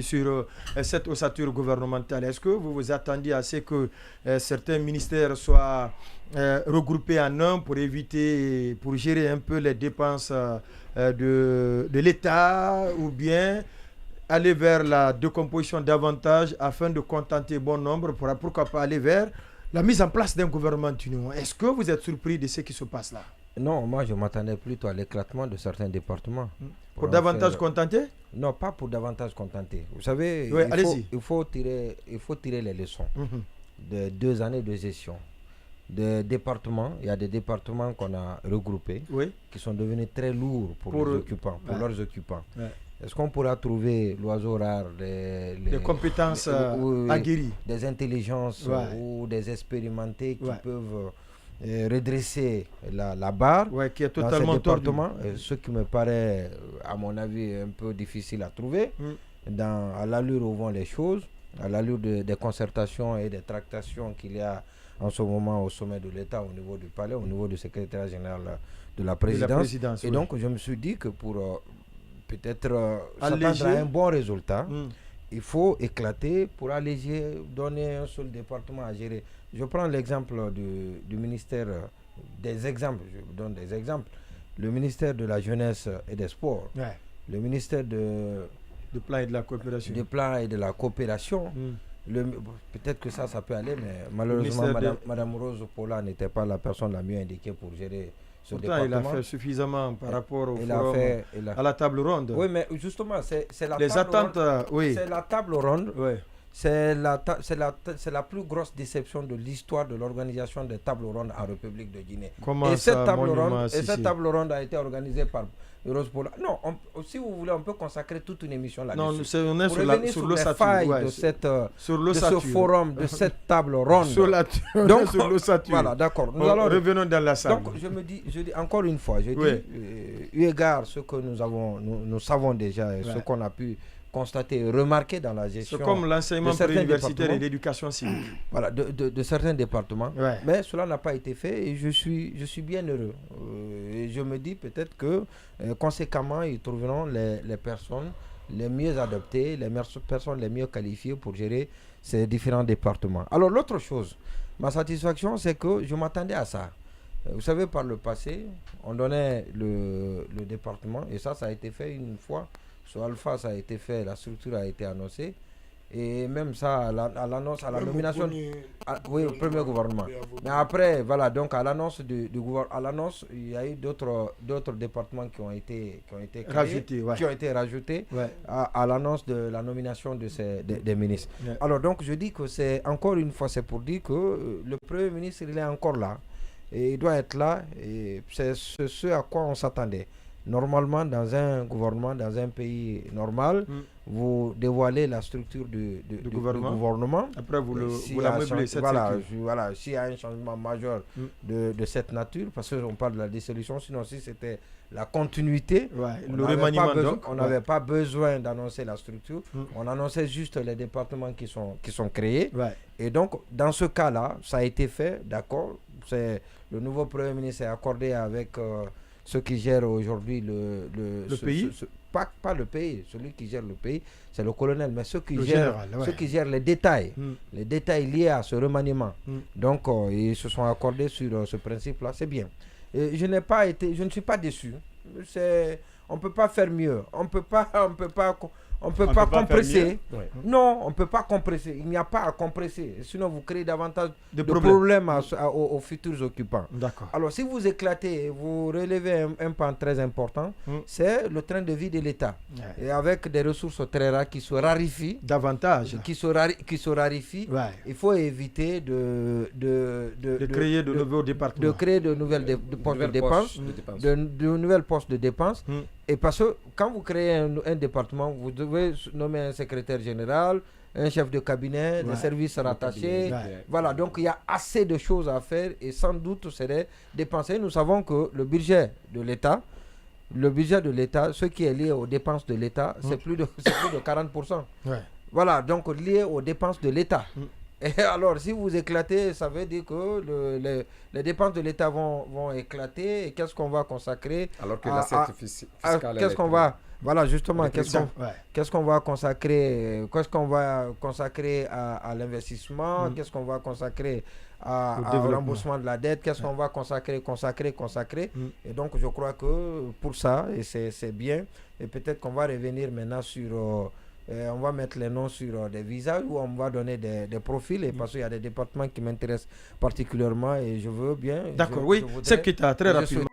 sur cette ossature gouvernementale. Est-ce que vous vous attendiez à ce que certains ministères soient regroupés en un pour éviter, pour gérer un peu les dépenses de l'État, ou bien aller vers la décomposition davantage afin de contenter bon nombre, pourquoi pas aller vers la mise en place d'un gouvernement d'union? Est-ce que vous êtes surpris de ce qui se passe là? Non, moi je m'attendais plutôt à l'éclatement de certains départements. Pour davantage contenter? Non, pas pour davantage contenter. Vous savez, oui, il faut tirer les leçons de 2 années de gestion. Des départements, il y a des départements qu'on a regroupés qui sont devenus très lourds pour les occupants, pour leurs occupants. Est-ce qu'on pourra trouver l'oiseau rare, des compétences aguerries, des intelligences ou des expérimentés qui peuvent redresser la barre qui est totalement dans ces départements, ce qui me paraît, à mon avis, un peu difficile à trouver, à l'allure où vont les choses, à l'allure des concertations et des tractations qu'il y a en ce moment au sommet de l'État, au niveau du palais, au niveau du secrétaire général de la présidence. Et donc, je me suis dit que pour peut-être s'attendre à un bon résultat, il faut éclater pour alléger, donner un seul département à gérer. Je prends l'exemple du ministère, des exemples, je vous donne des exemples. Le ministère de la Jeunesse et des Sports, le ministère du Plan et de la Coopération. Du Plan et de la Coopération. Peut-être que ça peut aller, mais malheureusement, Madame Rose Paula n'était pas la personne la mieux indiquée pour gérer ce département. Il a fait suffisamment par rapport au forum, à la table ronde. Oui, mais justement, c'est la les table attentes, ronde. C'est la table ronde. C'est la plus grosse déception de l'histoire de l'organisation des tables rondes en République de Guinée. Cette table ronde a été organisée par Rose Paula. Non, si vous voulez, on peut consacrer toute une émission là-dessus. Non, on est sur les failles de ce forum, de cette table ronde. Donc, sur l'ossature. Voilà, d'accord. Revenons dans la salle. Donc, je dis encore une fois, eu égard ce que nous savons déjà et ce qu'on a pu constater, remarquer dans la gestion. C'est comme l'enseignement préuniversitaire et l'éducation civique. Voilà, de certains départements. Mais cela n'a pas été fait et je suis bien heureux. Et je me dis peut-être que conséquemment, ils trouveront les personnes les mieux adaptées, les personnes les mieux qualifiées pour gérer ces différents départements. Alors l'autre chose, ma satisfaction, c'est que je m'attendais à ça. Vous savez, par le passé, on donnait le département et ça a été fait une fois. Sur Alpha, ça a été fait, la structure a été annoncée. Et même ça, à l'annonce, à la nomination. Au premier gouvernement. Mais après, voilà, donc à l'annonce du gouvernement, à l'annonce, il y a eu d'autres départements qui ont été créés, qui ont été rajoutés à l'annonce de la nomination des ministres. Alors donc, je dis que c'est encore une fois, c'est pour dire que le Premier ministre, il est encore là. Et il doit être là. Et c'est ce à quoi on s'attendait. Normalement, dans un gouvernement, dans un pays normal, vous dévoilez la structure du gouvernement. Après, vous l'ameublez. Voilà, s'il y a un changement majeur de cette nature, parce qu'on parle de la dissolution, sinon si c'était la continuité, le remaniement, on n'avait pas besoin d'annoncer la structure, on annonçait juste les départements qui sont créés. Et donc, dans ce cas-là, ça a été fait, d'accord. Le nouveau Premier ministre est accordé avec ceux qui gèrent aujourd'hui le pays. Pas le pays, celui qui gère le pays, c'est le colonel, mais ceux qui gèrent les détails, les détails liés à ce remaniement. Donc, ils se sont accordés sur ce principe-là, c'est bien. Et je ne suis pas déçu. On ne peut pas faire mieux. On peut pas compresser. Non, on ne peut pas compresser. Il n'y a pas à compresser. Sinon, vous créez davantage de problèmes aux futurs occupants. Alors, si vous éclatez, vous relevez un pan très important, c'est le train de vie de l'État. Et avec des ressources très rares qui se raréfient. Davantage. Qui se raréfient. Il faut éviter de créer de nouveaux départements. De créer de nouvelles postes de dépenses. De nouvelles postes de dépenses. Et parce que quand vous créez un département, vous devez nommer un secrétaire général, un chef de cabinet, des services rattachés. Voilà, donc il y a assez de choses à faire et sans doute c'est dépenser. Nous savons que le budget de l'État, ce qui est lié aux dépenses de l'État, c'est plus de 40%. Voilà, donc lié aux dépenses de l'État. Et alors, si vous éclatez, ça veut dire que les dépenses de l'État vont éclater. Et qu'est-ce qu'on va consacrer alors que l'assiette fiscale qu'est-ce qu'on va... Voilà, justement, qu'est-ce qu'on va consacrer à l'investissement, qu'est-ce qu'on va consacrer au remboursement de la dette, qu'est-ce qu'on va consacrer. Et donc, je crois que pour ça, et c'est bien, et peut-être qu'on va revenir maintenant sur... on va mettre les noms sur des visages ou on va donner des profils, et parce qu'il y a des départements qui m'intéressent particulièrement et je veux bien... D'accord, oui, c'est que tu as très rapidement.